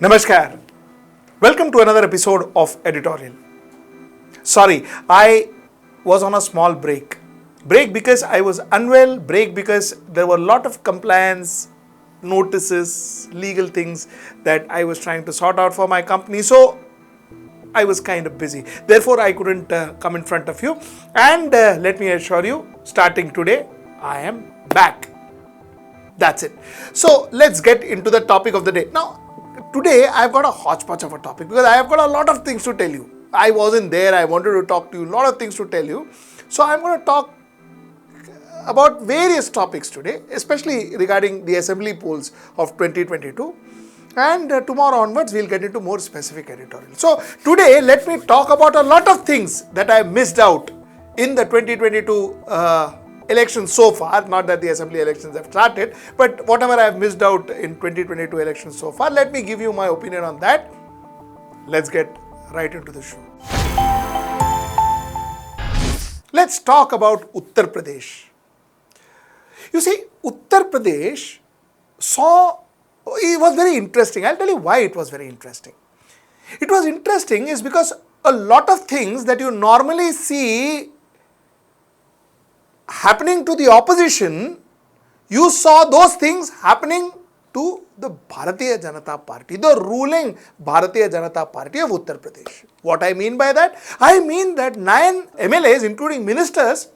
Namaskar. Welcome to another episode of Editorial. Sorry, I was on a small break. Break because I was unwell, break because there were a lot of compliance, notices, legal things that I was trying to sort out for my company. So I was kind of busy. Therefore, I couldn't come in front of you. And let me assure you, starting today, I am back. That's it. So let's get into the topic of the day. Now, today I've got a hodgepodge of a topic because I have got a lot of things to tell you. I wasn't there. I wanted to talk to you. A lot of things to tell you. So I'm going to talk about various topics today, especially regarding the assembly polls of 2022. And tomorrow onwards, we'll get into more specific editorial. So today, let me talk about a lot of things that I missed out in the 2022 elections so far. Not that the assembly elections have started, but whatever I have missed out in 2022 elections so far, let me give you my opinion on that. Let's get right into the show. Let's talk about Uttar Pradesh. You see, Uttar Pradesh it was very interesting. I'll tell you why it was very interesting. It was interesting is because a lot of things that you normally see happening to the opposition, you saw those things happening to the Bharatiya Janata Party, the ruling Bharatiya Janata Party of Uttar Pradesh. What I mean by that? I mean that 9 MLAs, including ministers,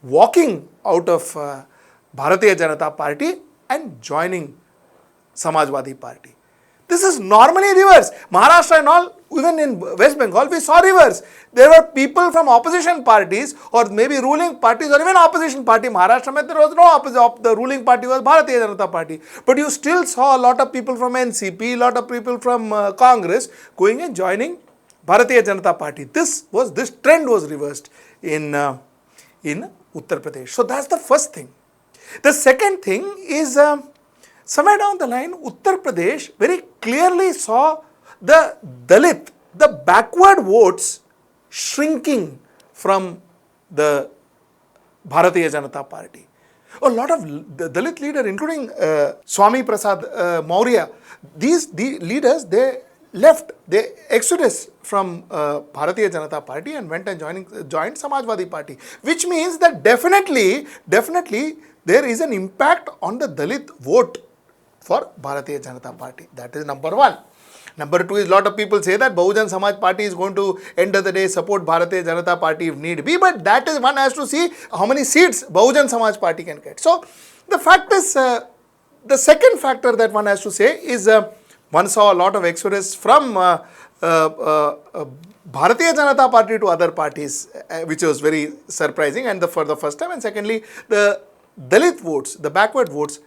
walking out of Bharatiya Janata Party and joining Samajwadi Party. This is normally reverse. Maharashtra and all, even in West Bengal, we saw reverse. There were people from opposition parties or maybe ruling parties or even opposition party. Maharashtra, there was no opposition. The ruling party was Bharatiya Janata Party. But you still saw a lot of people from NCP, a lot of people from Congress going and joining Bharatiya Janata Party. This trend was reversed in Uttar Pradesh. So that's the first thing. The second thing is somewhere down the line, Uttar Pradesh very clearly saw the Dalit, the backward votes shrinking from the Bharatiya Janata Party. A lot of the Dalit leaders, including Swami Prasad Maurya, the leaders, they exodus from Bharatiya Janata Party and went and joined Samajwadi Party, which means that definitely there is an impact on the Dalit vote for Bharatiya Janata Party. That is number one. Number two is a lot of people say that Bahujan Samaj Party is going to end of the day support Bharatiya Janata Party if need be, but that is one has to see how many seats Bahujan Samaj Party can get. So the fact is, the second factor that one has to say is one saw a lot of exodus from Bharatiya Janata Party to other parties, which was very surprising and for the first time. And secondly, the Dalit votes, the backward votes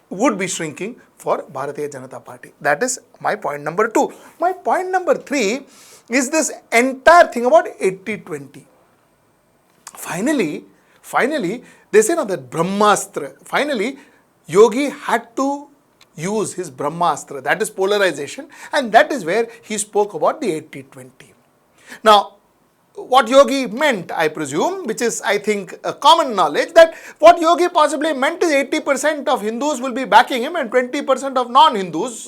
would be shrinking for Bharatiya Janata Party. That is my point number 2. My point number 3 is this entire thing about 80-20. Finally, they say now that Brahmastra. Finally, Yogi had to use his Brahmastra, that is polarization, and that is where he spoke about the 80-20. Now, what Yogi meant, I presume, which is I think a common knowledge, that what Yogi possibly meant is 80% of Hindus will be backing him and 20% of non-Hindus,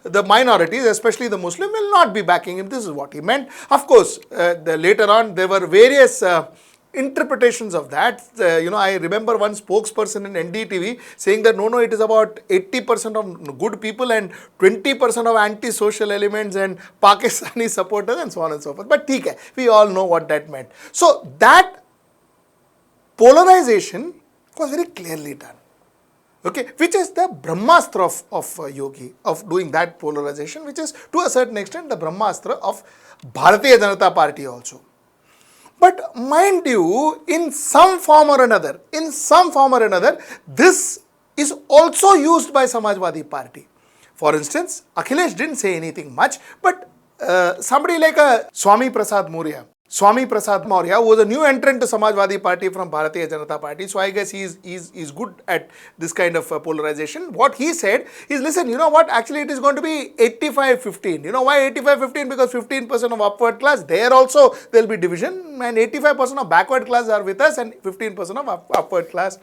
the minorities, especially the Muslim, will not be backing him. This is what he meant. Of course, later on there were various interpretations of that. I remember one spokesperson in NDTV saying that no, it is about 80% of good people and 20% of anti-social elements and Pakistani supporters and so on and so forth. But we all know what that meant. So that polarization was very clearly done. Okay, which is the Brahmastra of Yogi, of doing that polarization, which is to a certain extent the Brahmastra of Bharatiya Janata Party also. But mind you, in some form or another, this is also used by Samajwadi Party. For instance, Akhilesh didn't say anything much, but somebody like Swami Prasad Maurya, who was a new entrant to Samajwadi Party from Bharatiya Janata Party, so I guess he's good at this kind of polarization. What he said is, listen, you know what, actually it is going to be 85-15. You know why 85-15? Because 15% of upward class, there also there will be division, and 85% of backward class are with us and 15% of upward class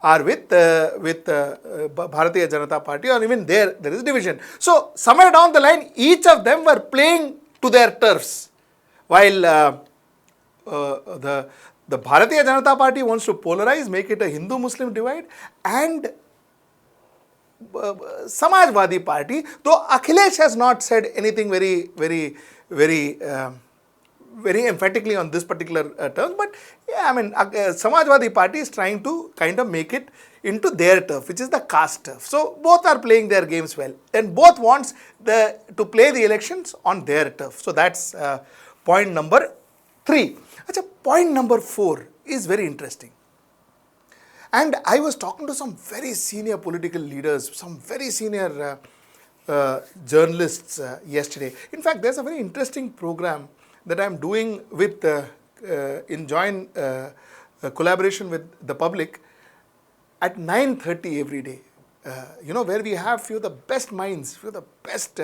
are with Bharatiya Janata Party, or even there is division. So somewhere down the line, each of them were playing to their turfs, while the Bharatiya Janata Party wants to polarize, make it a Hindu-Muslim divide, and Samajwadi Party, though Akhilesh has not said anything very emphatically on this particular term, but yeah, I mean, Samajwadi Party is trying to kind of make it into their turf, which is the caste turf. So both are playing their games well, and both wants to play the elections on their turf. So that's point number 3. Achha, point number 4 is very interesting. And I was talking to some very senior political leaders, some very senior journalists yesterday. In fact, there's a very interesting program that I'm doing with in joint collaboration with the public at 9:30 every day. Where we have few of the best minds, few of the best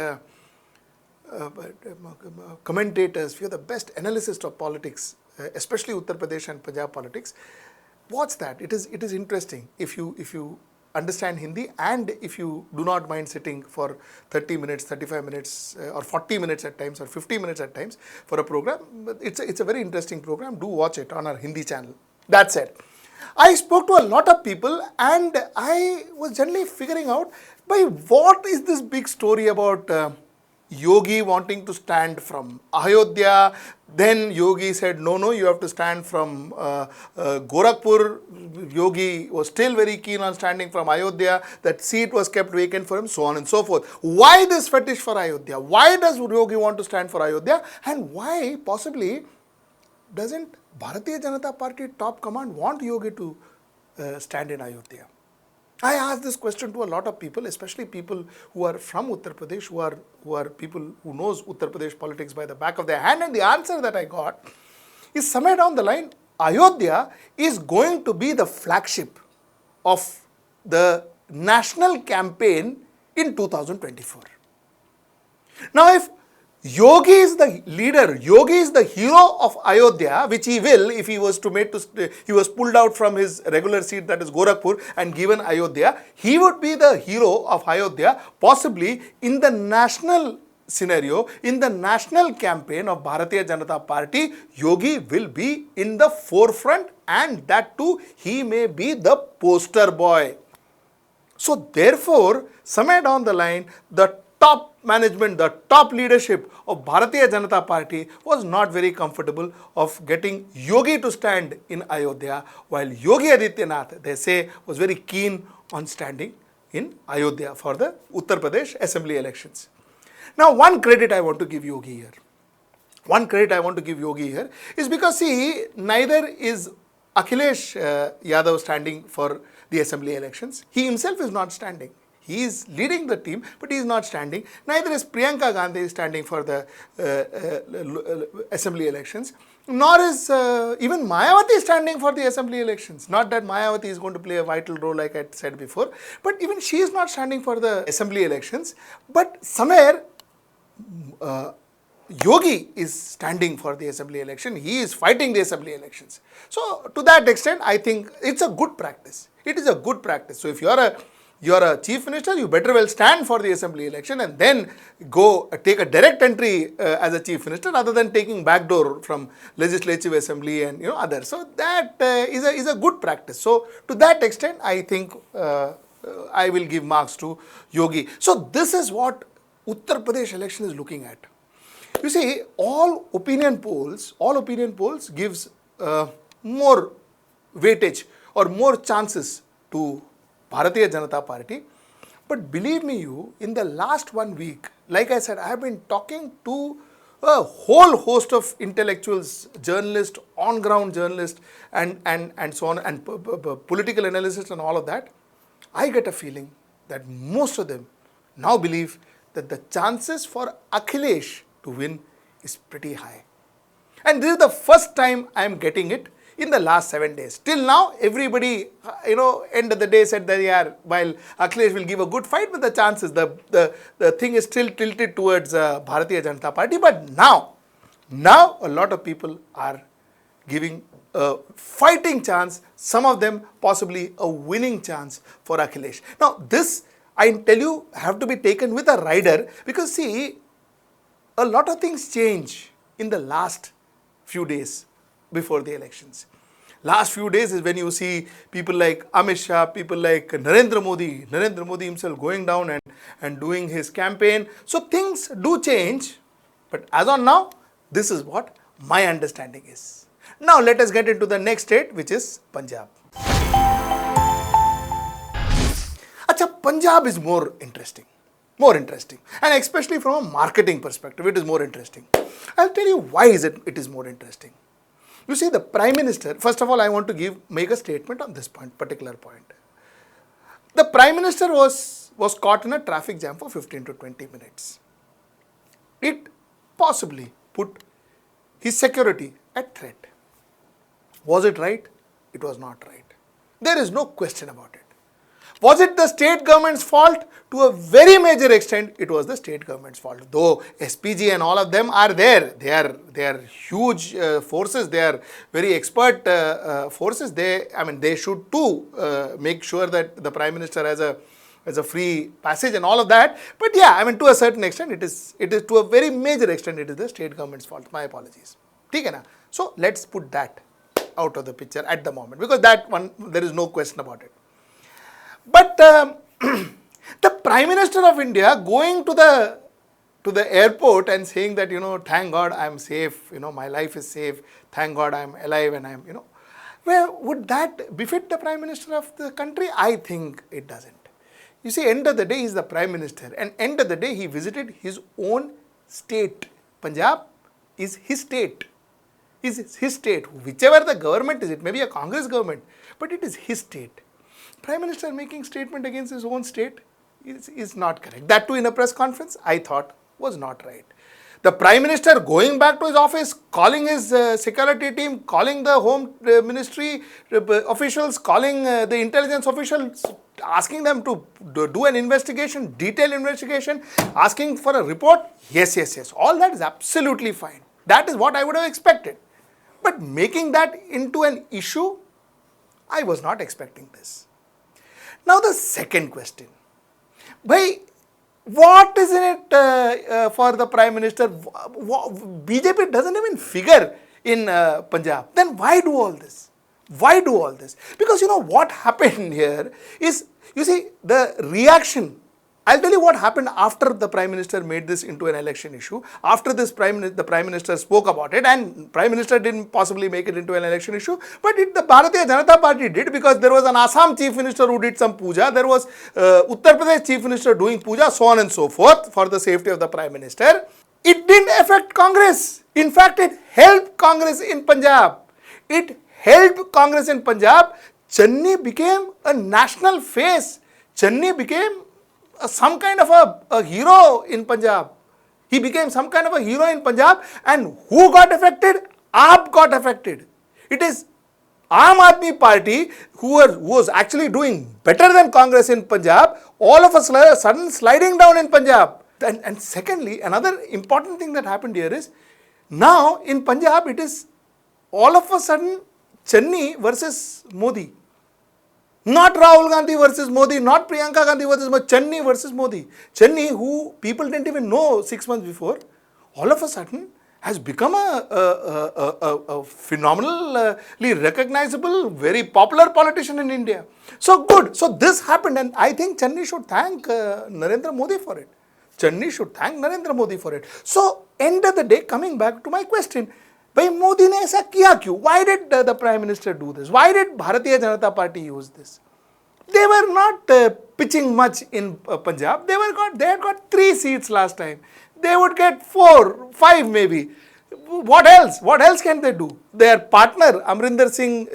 commentators, few of the best analysts of politics, especially Uttar Pradesh and Punjab politics. Watch that. It is interesting if you understand Hindi, and if you do not mind sitting for 30 minutes, 35 minutes, or 40 minutes at times, or 50 minutes at times for a program. It's a very interesting program. Do watch it on our Hindi channel. That said, I spoke to a lot of people, and I was generally figuring out by what is this big story about Yogi wanting to stand from Ayodhya. Then Yogi said, no, you have to stand from Gorakhpur. Yogi was still very keen on standing from Ayodhya. That seat was kept vacant for him, so on and so forth. Why this fetish for Ayodhya? Why does Yogi want to stand for Ayodhya? And why possibly doesn't Bharatiya Janata Party top command want Yogi to stand in Ayodhya? I asked this question to a lot of people, especially people who are from Uttar Pradesh, who are people who knows Uttar Pradesh politics by the back of their hand, and the answer that I got is somewhere down the line, Ayodhya is going to be the flagship of the national campaign in 2024. Now, if Yogi is the leader, Yogi is the hero of Ayodhya, which he will if he was he was pulled out from his regular seat, that is Gorakhpur, and given Ayodhya. He would be the hero of Ayodhya, possibly in the national scenario, in the national campaign of Bharatiya Janata Party. Yogi will be in the forefront, and that too, he may be the poster boy. So therefore, somewhere down the line, the top management, the top leadership of Bharatiya Janata Party was not very comfortable of getting Yogi to stand in Ayodhya, while Yogi Adityanath, they say, was very keen on standing in Ayodhya for the Uttar Pradesh Assembly elections. Now, one credit I want to give Yogi here. One credit I want to give Yogi here is because, see, neither is Akhilesh Yadav standing for the Assembly elections. He himself is not standing. He is leading the team, but he is not standing. Neither is Priyanka Gandhi standing for the Assembly elections. Nor is even Mayawati standing for the Assembly elections. Not that Mayawati is going to play a vital role, like I said before, but even she is not standing for the Assembly elections. But somewhere, Yogi is standing for the Assembly election. He is fighting the Assembly elections. So to that extent, I think it's a good practice. It is a good practice. So if you are a chief minister, you better well stand for the Assembly election and then go take a direct entry as a chief minister, rather than taking backdoor from Legislative Assembly and others. So that is a good practice. So to that extent, I think I will give marks to Yogi. So this is what Uttar Pradesh election is looking at. You see, all opinion polls gives more weightage or more chances to Bharatiya Janata Party. But believe me in the last 1 week, like I said, I have been talking to a whole host of intellectuals, journalists, on-ground journalists, and so on, and political analysts and all of that. I get a feeling that most of them now believe that the chances for Akhilesh to win is pretty high. And this is the first time I am getting it in the last 7 days. Till now, everybody, end of the day said that, while Akhilesh will give a good fight, but the chances, the thing is still tilted towards Bharatiya Janata Party. But now a lot of people are giving a fighting chance, some of them possibly a winning chance for Akhilesh. Now this, I tell you, have to be taken with a rider, because see, a lot of things change in the last few days before the elections. Last few days is when you see people like Amit Shah, people like Narendra Modi himself going down and doing his campaign. So things do change, but as on now, this is what my understanding is. Now let us get into the next state, which is Punjab. Acha, Punjab is more interesting, and especially from a marketing perspective, it is more interesting. I'll tell you why it is more interesting. You see, the Prime Minister, first of all, I want to make a statement on this particular point. The Prime Minister was caught in a traffic jam for 15 to 20 minutes. It possibly put his security at threat. Was it right? It was not right. There is no question about it. Was it the state government's fault? To a very major extent, it was the state government's fault. Though SPG and all of them are there, they are huge forces. They are very expert forces. They should too make sure that the Prime Minister has a free passage and all of that. But yeah, to a certain extent, it is to a very major extent, it is the state government's fault. My apologies. Okay, na? So let's put that out of the picture at the moment, because that one, there is no question about it. But the Prime Minister of India going to the airport and saying that, thank God I'm safe, my life is safe, thank God I'm alive and I'm, well, would that befit the Prime Minister of the country? I think it doesn't. You see, end of the day, he's the Prime Minister, and end of the day, he visited his own state. Punjab is his state. Is his state. Whichever the government is, it may be a Congress government, but it is his state. Prime Minister making statement against his own state is not correct. That too in a press conference, I thought was not right. The Prime Minister going back to his office, calling his security team, calling the Home Ministry officials, calling the intelligence officials, asking them to do an investigation, detailed investigation, asking for a report. Yes. All that is absolutely fine. That is what I would have expected. But making that into an issue, I was not expecting this. Now the second question. What is in it for the Prime Minister? BJP doesn't even figure in Punjab. Then why do all this? Why do all this? Because what happened here is, you see, the reaction. I'll tell you what happened after the Prime Minister made this into an election issue. After this, the Prime Minister spoke about it, and Prime Minister didn't possibly make it into an election issue, but the Bharatiya Janata Party did, because there was an Assam Chief Minister who did some puja, there was Uttar Pradesh Chief Minister doing puja, so on and so forth, for the safety of the Prime Minister. It didn't affect Congress. In fact, it helped Congress in Punjab. Channi became a national face. Channi became some kind of a hero in Punjab. He became some kind of a hero in Punjab, and who got affected? AAP got affected. It is Aam Aadmi Party who was actually doing better than Congress in Punjab, all of a sudden sliding down in Punjab. And secondly, another important thing that happened here is, now in Punjab it is all of a sudden Channi versus Modi. Not Rahul Gandhi versus Modi, not Priyanka Gandhi versus Modi, Channi versus Modi. Channi, who people didn't even know 6 months before, all of a sudden has become a phenomenally recognizable, very popular politician in India. So good. So this happened, and I think Channi should thank Narendra Modi for it. So end of the day, coming back to my question, Modi ne aisa kiya kyun? Why did the Prime Minister do this? Why did Bharatiya Janata Party use this? They were not pitching much in Punjab. They had got 3 seats last time. They would get 4, 5 maybe. What else? What else can they do? Their partner, Amrinder Singh,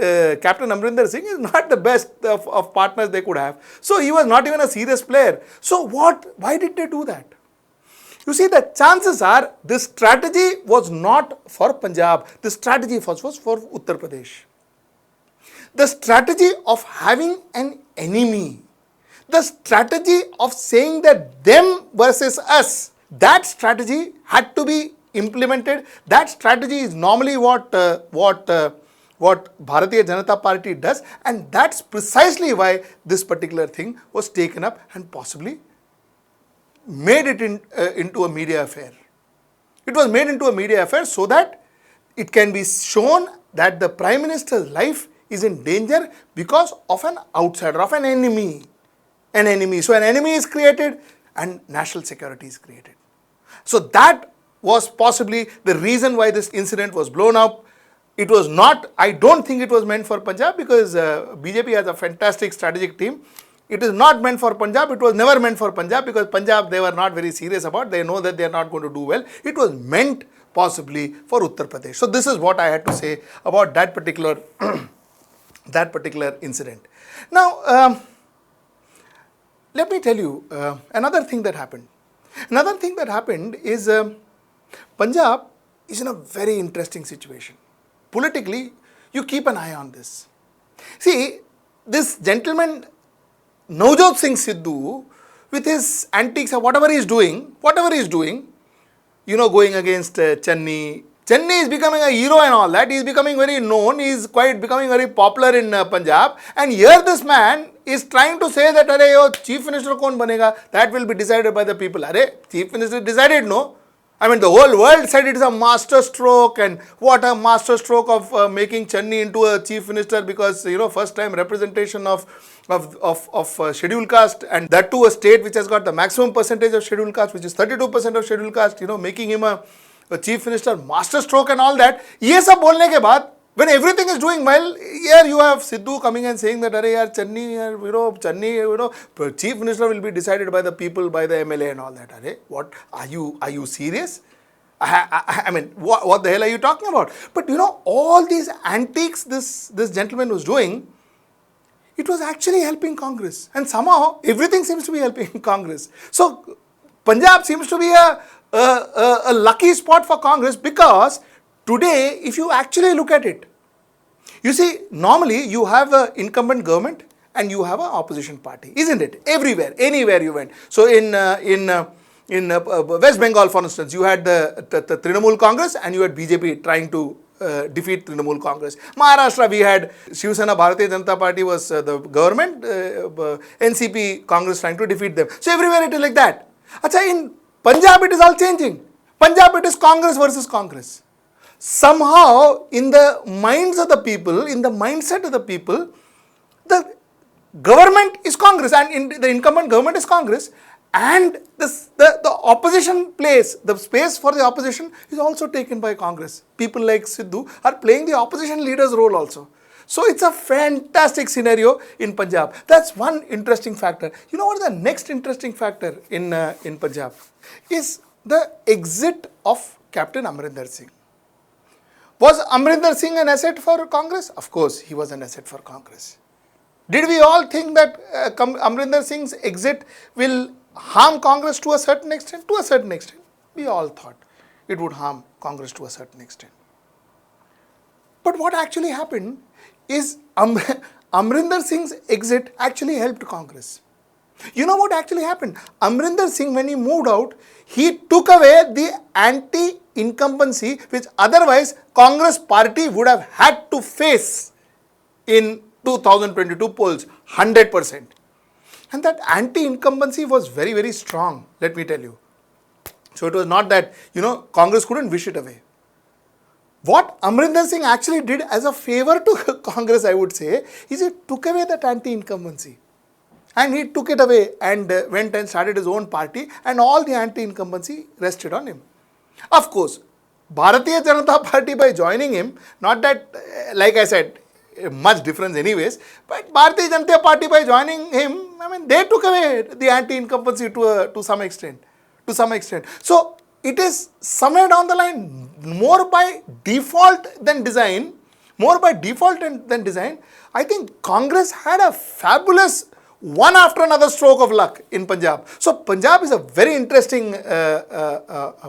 Captain Amrinder Singh, is not the best of partners they could have. So he was not even a serious player. So why did they do that? You see, the chances are this strategy was not for Punjab. The strategy was for Uttar Pradesh. The strategy of having an enemy, the strategy of saying that them versus us, that strategy had to be implemented. That strategy is normally what what Bharatiya Janata Party does, and that's precisely why this particular thing was taken up and possibly made it into a media affair. It was made into a media affair so that it can be shown that the Prime Minister's life is in danger because of an outsider, of an enemy. An enemy. So an enemy is created and national security is created. So that was possibly the reason why this incident was blown up. It was not, I don't think it was meant for Punjab, because BJP has a fantastic strategic team. It is not meant for Punjab. It was never meant for Punjab, because Punjab they were not very serious about. They know that they are not going to do well. It was meant possibly for Uttar Pradesh. So this is what I had to say about that particular that particular incident. Now, let me tell you another thing that happened. Another thing that happened is Punjab is in a very interesting situation. Politically, you keep an eye on this. See, this gentleman Navjot Singh Sidhu, with his antics or whatever he is doing, you know, going against Channi. Channi is becoming a hero and all that. He is becoming very known. He is quite becoming very popular in Punjab. And here this man is trying to say that, "Arey, yo, Chief Minister kaun banega? That will be decided by the people." Arey, Chief Minister decided, no? I mean, the whole world said it is a master stroke, and what a master stroke of making Channi into a Chief Minister, because, you know, first time representation of scheduled caste, and that too a state which has got the maximum percentage of scheduled caste, which is 32% of scheduled caste, you know, making him a Chief Minister, master stroke and all that. Ye sab bolne ke baad, when everything is doing well, here you have Sidhu coming and saying that, "Arey yaar, Channi, Chief Minister will be decided by the people, by the MLA and all that." Arey, what, are you serious? I mean, what the hell are you talking about? But you know, all these antics this gentleman was doing, it was actually helping Congress, and somehow everything seems to be helping Congress. So Punjab seems to be a lucky spot for Congress, because today, if you actually look at it, you see, normally you have an incumbent government and you have an opposition party, isn't it? Everywhere, anywhere you went. So in West Bengal, for instance, you had the Trinamool Congress and you had BJP trying to defeat Trinamool Congress. Maharashtra, we had Shiv Sena, Bharatiya Janata Party was the government, NCP, Congress trying to defeat them. So everywhere it is like that. Achha, in Punjab it is all changing. Punjab it is Congress versus Congress. Somehow, in the minds of the people, in the mindset of the people, the government is Congress, and the incumbent government is Congress, and the opposition place, the space for the opposition is also taken by Congress. People like Sidhu are playing the opposition leader's role also. So it's a fantastic scenario in Punjab. That's one interesting factor. You know what is the next interesting factor in Punjab? Is the exit of Captain Amrinder Singh. Was Amrinder Singh an asset for Congress? Of course, he was an asset for Congress. Did we all think that Amrinder Singh's exit will harm Congress to a certain extent? To a certain extent. We all thought it would harm Congress to a certain extent. But what actually happened is Amrinder Singh's exit actually helped Congress. You know what actually happened? Amrinder Singh, when he moved out, he took away the anti-incumbency which otherwise Congress party would have had to face in 2022 polls, 100%. And that anti-incumbency was very, very strong, let me tell you. So it was not that, you know, Congress couldn't wish it away. What Amrinder Singh actually did as a favor to Congress, I would say, is he took away that anti-incumbency. And he took it away and went and started his own party, and all the anti-incumbency rested on him. Of course, Bharatiya Janata Party, by joining him, not that, like I said, much difference anyways, but Bharatiya Janata Party, by joining him, I mean, they took away the anti-incumbency to some extent. So it is somewhere down the line, more by default than design, I think Congress had a fabulous one after another stroke of luck in Punjab. So Punjab is a very interesting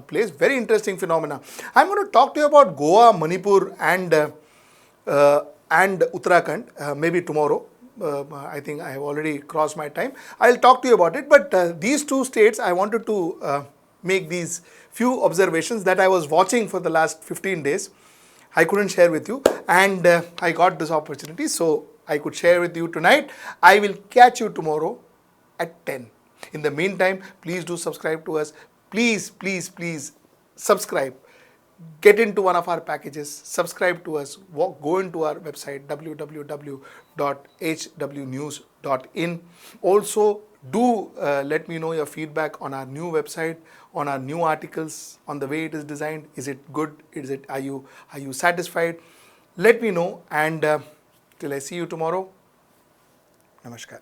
place, very interesting phenomena. I'm going to talk to you about Goa, Manipur and Uttarakhand maybe tomorrow. I think I have already crossed my time. I'll talk to you about it, but these two states I wanted to make these few observations that I was watching for the last 15 days. I couldn't share with you, and I got this opportunity, so I could share with you tonight. I will catch you tomorrow at 10. In the meantime, please do subscribe to us. Please subscribe. Get into one of our packages, subscribe to us, go into our website www.hwnews.in. Also, do let me know your feedback on our new website, on our new articles, on the way it is designed. Is it good? Are you satisfied? Let me know, and till I see you tomorrow, namaskar.